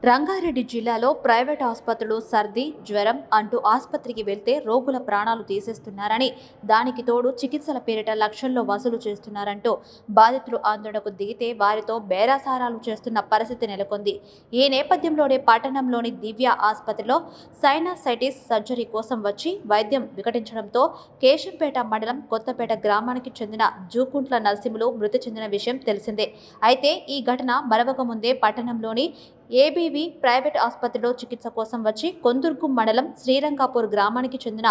రంగారెడ్డి జిల్లాలో ప్రైవేట్ ఆసుపత్రులు సర్ది జ్వరం అంటూ ఆసుపత్రికి వెళ్తే రోగుల ప్రాణాలు తీసేస్తున్నారని, దానికి తోడు చికిత్సల పేరిట లక్షల్లో వసూలు చేస్తున్నారంటూ బాధితులు ఆందోళనకు దిగితే వారితో బేరాసారాలు చేస్తున్న పరిస్థితి నెలకొంది. ఈ నేపథ్యంలోనే పట్టణంలోని దివ్య ఆసుపత్రిలో సైనసైటిస్ సర్జరీ కోసం వచ్చి వైద్యం వికటించడంతో కేశంపేట మండలం కొత్తపేట గ్రామానికి చెందిన జూకుంట్ల నరసింహులు మృతి చెందిన విషయం తెలిసిందే. అయితే ఈ ఘటన మరవకముందే పట్టణంలోని ఏబీవీ ప్రైవేట్ ఆసుపత్రిలో చికిత్స కోసం వచ్చి కొందుర్గు మండలం శ్రీరంగాపూర్ గ్రామానికి చెందిన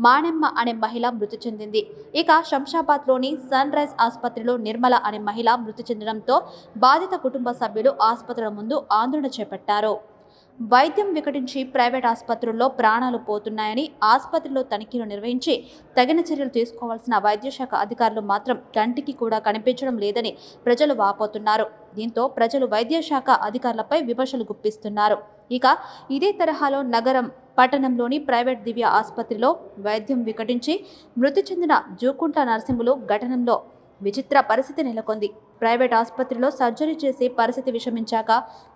మాణెమ్మ అనే మహిళ మృతి చెందింది. ఇక శంషాబాద్లోని సన్ రైజ్ ఆసుపత్రిలో నిర్మల అనే మహిళ మృతి చెందడంతో బాధిత కుటుంబ సభ్యులు ఆసుపత్రుల ముందు ఆందోళన చేపట్టారు. వైద్యం వికటించి ప్రైవేట్ ఆసుపత్రుల్లో ప్రాణాలు పోతున్నాయని, ఆసుపత్రిలో తనిఖీలు నిర్వహించి తగిన చర్యలు తీసుకోవాల్సిన వైద్యశాఖ అధికారులు మాత్రం కంటికి కూడా కనిపించడం లేదని ప్రజలు వాపోతున్నారు. దీంతో ప్రజలు వైద్యశాఖ అధికారులపై విమర్శలు గుప్పిస్తున్నారు. ఇక ఇదే తరహాలో నగరం పట్టణంలోని ప్రైవేట్ దివ్య ఆసుపత్రిలో వైద్యం వికటించి మృతి చెందిన జూకుంట్ల నరసింహులు ఘటనలో విచిత్ర పరిస్థితి నెలకొంది. ప్రైవేట్ ఆసుపత్రిలో సర్జరీ చేసి పరిస్థితి విషమించాక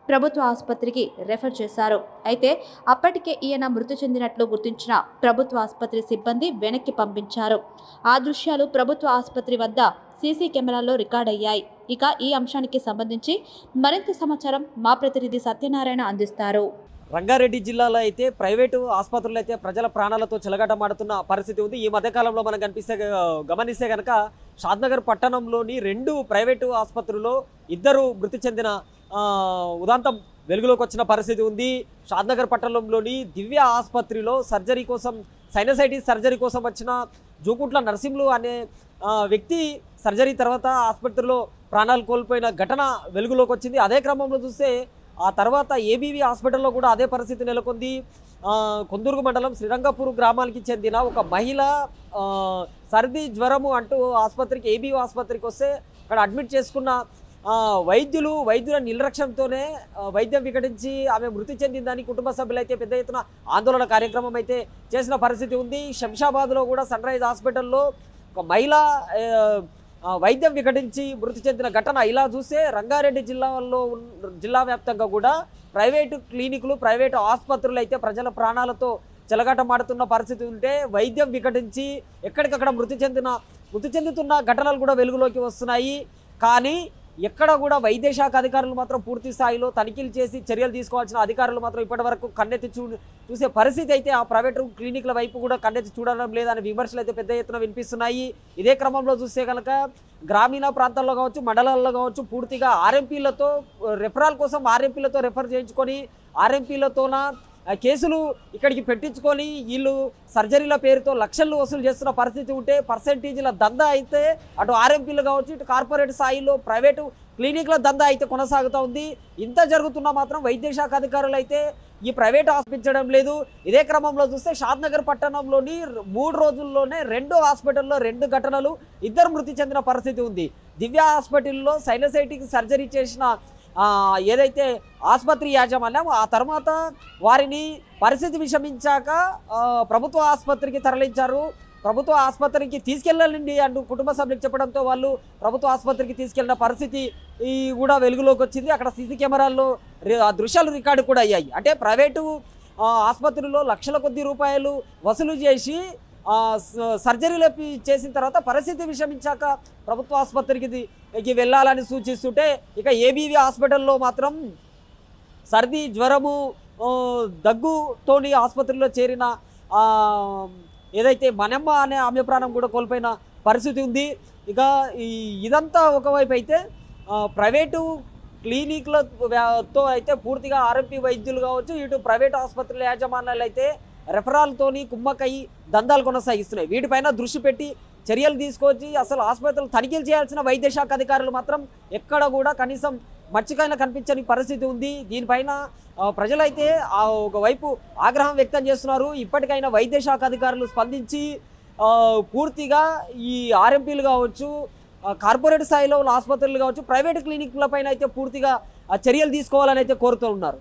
ప్రభుత్వ ఆసుపత్రికి రెఫర్ చేశారు. అయితే అప్పటికే ఈయన మృతి చెందినట్లు గుర్తించిన ప్రభుత్వ ఆసుపత్రి సిబ్బంది వెనక్కి పంపించారు. ఆ దృశ్యాలు ప్రభుత్వ ఆసుపత్రి వద్ద సీసీ కెమెరాల్లో రికార్డయ్యాయి. ఇక ఈ అంశానికి సంబంధించి మరింత సమాచారం మా ప్రతినిధి సత్యనారాయణ అందిస్తారు. రంగారెడ్డి జిల్లాలో అయితే ప్రైవేటు ఆసుపత్రులు అయితే ప్రజల ప్రాణాలతో చెలగాటమాడుతున్న పరిస్థితి ఉంది. ఈ మధ్యకాలంలో మనం గమనిస్తే కనుక షాద్నగర్ పట్టణంలోని 2 ప్రైవేటు ఆసుపత్రుల్లో 2 మృతి చెందిన ఉదాంతం వెలుగులోకి వచ్చిన పరిస్థితి ఉంది. షాద్నగర్ పట్టణంలోని దివ్య ఆసుపత్రిలో సర్జరీ కోసం సైనసైటిస్ సర్జరీ కోసం వచ్చిన జూకుంట్ల నరసింహులు అనే వ్యక్తి సర్జరీ తర్వాత ఆసుపత్రిలో ప్రాణాలు కోల్పోయిన ఘటన వెలుగులోకి వచ్చింది. అదే క్రమంలో చూస్తే ఆ తర్వాత ఏబీవీ హాస్పిటల్లో కూడా అదే పరిస్థితి నెలకొంది. కొందుర్గు మండలం శ్రీరంగపూర్ గ్రామానికి చెందిన ఒక మహిళ సర్ది జ్వరము అంటూ ఆసుపత్రికి ఏబీవీ ఆసుపత్రికి వస్తే అక్కడ అడ్మిట్ చేసుకున్న వైద్యుల నిర్లక్ష్యంతోనే వైద్యం వికటించి ఆమె మృతి చెందిందని కుటుంబ సభ్యులైతే పెద్ద ఎత్తున ఆందోళన కార్యక్రమం అయితే చేసిన పరిస్థితి ఉంది. శంషాబాద్లో కూడా సన్ రైజ్ హాస్పిటల్లో ఒక మహిళ వైద్యం వికటించి మృతి చెందిన ఘటన. ఇలా చూస్తే రంగారెడ్డి జిల్లా వ్యాప్తంగా కూడా ప్రైవేటు క్లినిక్లు ప్రైవేటు ఆసుపత్రులు అయితే ప్రజల ప్రాణాలతో చెలగాటమాడుతున్న పరిస్థితి ఉంటే వైద్యం వికటించి ఎక్కడికక్కడ మృతి చెందుతున్న ఘటనలు కూడా వెలుగులోకి వస్తున్నాయి. కానీ ఎక్కడ కూడా వైద్యశాఖ అధికారులు మాత్రం పూర్తి స్థాయిలో తనిఖీలు చేసి చర్యలు తీసుకోవాల్సిన అధికారులు మాత్రం ఇప్పటివరకు కన్నెత్తి చూసే పరిస్థితి అయితే ఆ ప్రైవేటు క్లినిక్ల వైపు కూడా కన్నెత్తి చూడడం లేదనే విమర్శలు అయితే పెద్ద ఎత్తున వినిపిస్తున్నాయి. ఇదే క్రమంలో చూస్తే కనుక గ్రామీణ ప్రాంతాల్లో కావచ్చు, మండలాల్లో కావచ్చు పూర్తిగా ఆర్ఎంపీలతో రెఫరాల్ కోసం ఆర్ఎంపీలతో రెఫర్ చేయించుకొని ఆర్ఎంపీలతోన కేసులు ఇక్కడికి పెట్టించుకొని వీళ్ళు సర్జరీల పేరుతో లక్షలు వసూలు చేస్తున్న పరిస్థితి ఉంటే పర్సెంటేజీల దందా అయితే అటు ఆర్ఎంపీలు కావచ్చు, ఇటు కార్పొరేట్ స్థాయిలో ప్రైవేటు క్లినిక్ల దందా అయితే కొనసాగుతూ ఉంది. ఇంత జరుగుతున్నా మాత్రం వైద్యశాఖ అధికారులు అయితే ఈ ప్రైవేట్ ఆస్పించడం లేదు. ఇదే క్రమంలో చూస్తే షాద్నగర్ పట్టణంలోని 3 రోజుల్లోనే 2 హాస్పిటల్లో 2 ఘటనలు 2 మృతి చెందిన పరిస్థితి ఉంది. దివ్య హాస్పిటల్లో సైనసైటిక్ సర్జరీ చేసిన ఏదైతే ఆసుపత్రి యాజమాన్యం ఆ తర్వాత వారిని పరిస్థితి విషమించాక ప్రభుత్వ ఆసుపత్రికి తరలించారు. ప్రభుత్వ ఆసుపత్రికి తీసుకెళ్ళండి అంటూ కుటుంబ సభ్యులకు చెప్పడంతో వాళ్ళు ప్రభుత్వ ఆసుపత్రికి తీసుకెళ్లిన పరిస్థితి కూడా వెలుగులోకి వచ్చింది. అక్కడ సీసీ కెమెరాల్లో ఆ దృశ్యాలు రికార్డు కూడా అయ్యాయి. అంటే ప్రైవేటు ఆసుపత్రిలో లక్షల కొద్ది రూపాయలు వసూలు చేసి సర్జరీలు చేసిన తర్వాత పరిస్థితి విషమించాక ప్రభుత్వ ఆసుపత్రికి వెళ్ళాలని సూచిస్తుంటే ఇక ఏబీవీ హాస్పిటల్లో మాత్రం సర్ది జ్వరము దగ్గుతోని ఆసుపత్రిలో చేరిన ఏదైతే మనమ్మ అనే ఆమె ప్రాణం కూడా కోల్పోయిన పరిస్థితి ఉంది. ఇక ఇదంతా ఒకవైపు అయితే ప్రైవేటు క్లినిక్లతో అయితే పూర్తిగా ఆర్ఎంపీ వైద్యులు కావచ్చు, ఇటు ప్రైవేటు ఆసుపత్రుల యాజమాన్యాలు అయితే రెఫరాల్తోని కుమ్మక్కయి దందాలు కొనసాగిస్తున్నాయి. వీటిపైన దృష్టి పెట్టి చర్యలు తీసుకొచ్చి అసలు ఆసుపత్రులు తనిఖీలు చేయాల్సిన వైద్యశాఖ అధికారులు మాత్రం ఎక్కడ కూడా కనీసం మచ్చికైనా కనిపించని పరిస్థితి ఉంది. దీనిపైన ప్రజలైతే ఒకవైపు ఆగ్రహం వ్యక్తం చేస్తున్నారు. ఇప్పటికైనా వైద్యశాఖ అధికారులు స్పందించి పూర్తిగా ఈ ఆర్ఎంపీలు కావచ్చు, కార్పొరేట్ స్థాయిలో ఉన్న ఆసుపత్రులు కావచ్చు, ప్రైవేట్ క్లినిక్ల పైన అయితే పూర్తిగా చర్యలు తీసుకోవాలని అయితే కోరుతూ ఉన్నారు.